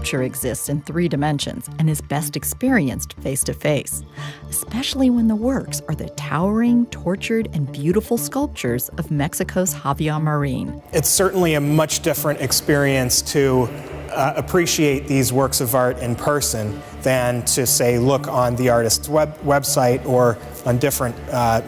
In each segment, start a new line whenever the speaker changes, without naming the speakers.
sculpture exists in 3 dimensions and is best experienced face-to-face, especially when the works are the towering, tortured, and beautiful sculptures of Mexico's Javier Marin.
It's certainly a much different experience to appreciate these works of art in person than to, say, look on the artist's website or on different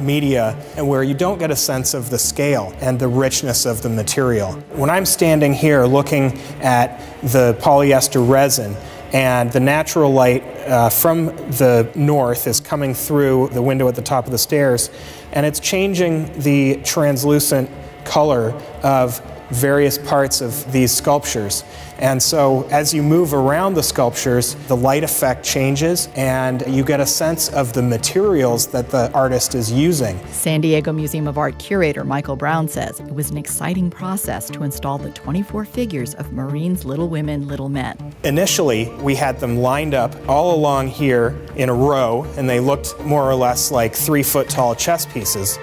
media, and where you don't get a sense of the scale and the richness of the material. When I'm standing here looking at the polyester resin, and the natural light from the north is coming through the window at the top of the stairs, and it's changing the translucent color of various parts of these sculptures. And so as you move around the sculptures, the light effect changes and you get a sense of the materials that the artist is using.
San Diego Museum of Art curator Michael Brown says it was an exciting process to install the 24 figures of Marin's Little Women, Little Men.
Initially, we had them lined up all along here in a row, and they looked more or less like 3-foot-tall chess pieces.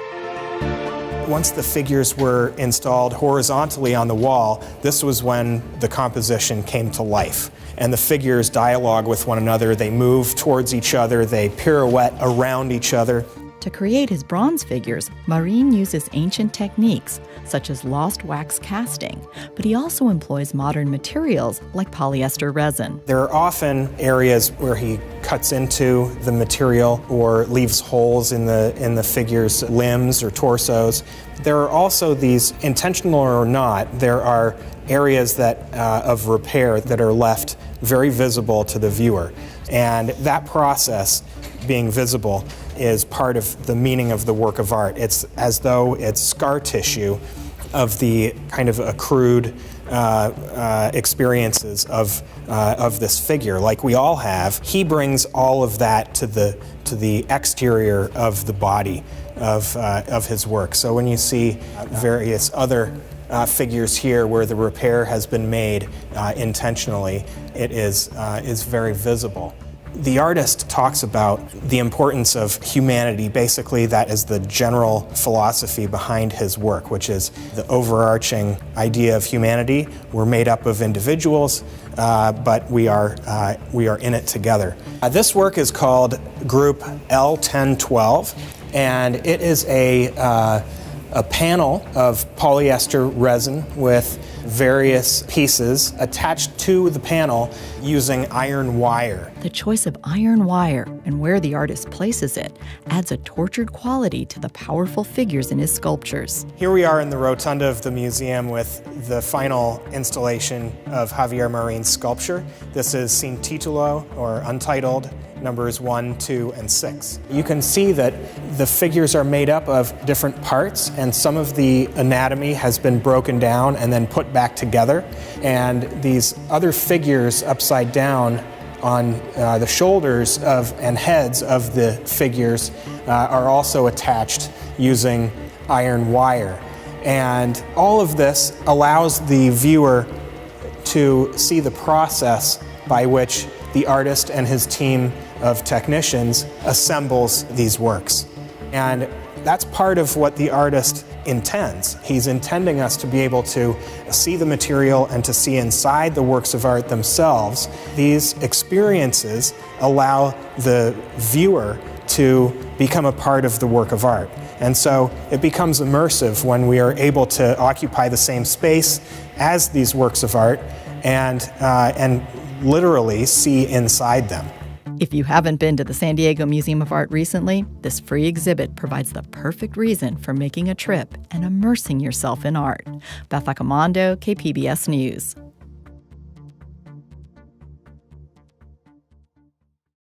Once the figures were installed horizontally on the wall, this was when the composition came to life. And the figures dialogue with one another, they move towards each other, they pirouette around each other.
To create his bronze figures, Marin uses ancient techniques, such as lost wax casting, but he also employs modern materials like polyester resin.
There are often areas where he cuts into the material or leaves holes in the figures' limbs or torsos. There are also these, intentional or not, there are areas that of repair that are left very visible to the viewer. And that process, being visible, is part of the meaning of the work of art. It's as though it's scar tissue of the kind of accrued experiences of this figure, like we all have. He brings all of that to the exterior of the body of his work. So when you see various other figures here where the repair has been made intentionally, it is very visible. The artist talks about the importance of humanity. Basically, that is the general philosophy behind his work, which is the overarching idea of humanity. We're made up of individuals, but we are in it together. This work is called Group L1012, and it is a panel of polyester resin with various pieces attached to the panel using iron wire.
The choice of iron wire and where the artist places it adds a tortured quality to the powerful figures in his sculptures.
Here we are in the rotunda of the museum with the final installation of Javier Marin's sculpture. This is Sin Titulo, or Untitled, numbers 1, 2, and 6. You can see that the figures are made up of different parts, and some of the anatomy has been broken down and then put back together. And these other figures upside down on the shoulders and heads of the figures are also attached using iron wire. And all of this allows the viewer to see the process by which the artist and his team of technicians assembles these works. And that's part of what the artist intends. He's intending us to be able to see the material and to see inside the works of art themselves. These experiences allow the viewer to become a part of the work of art. And so it becomes immersive when we are able to occupy the same space as these works of art and literally see inside them.
If you haven't been to the San Diego Museum of Art recently, this free exhibit provides the perfect reason for making a trip and immersing yourself in art. Beth Accomando, KPBS News.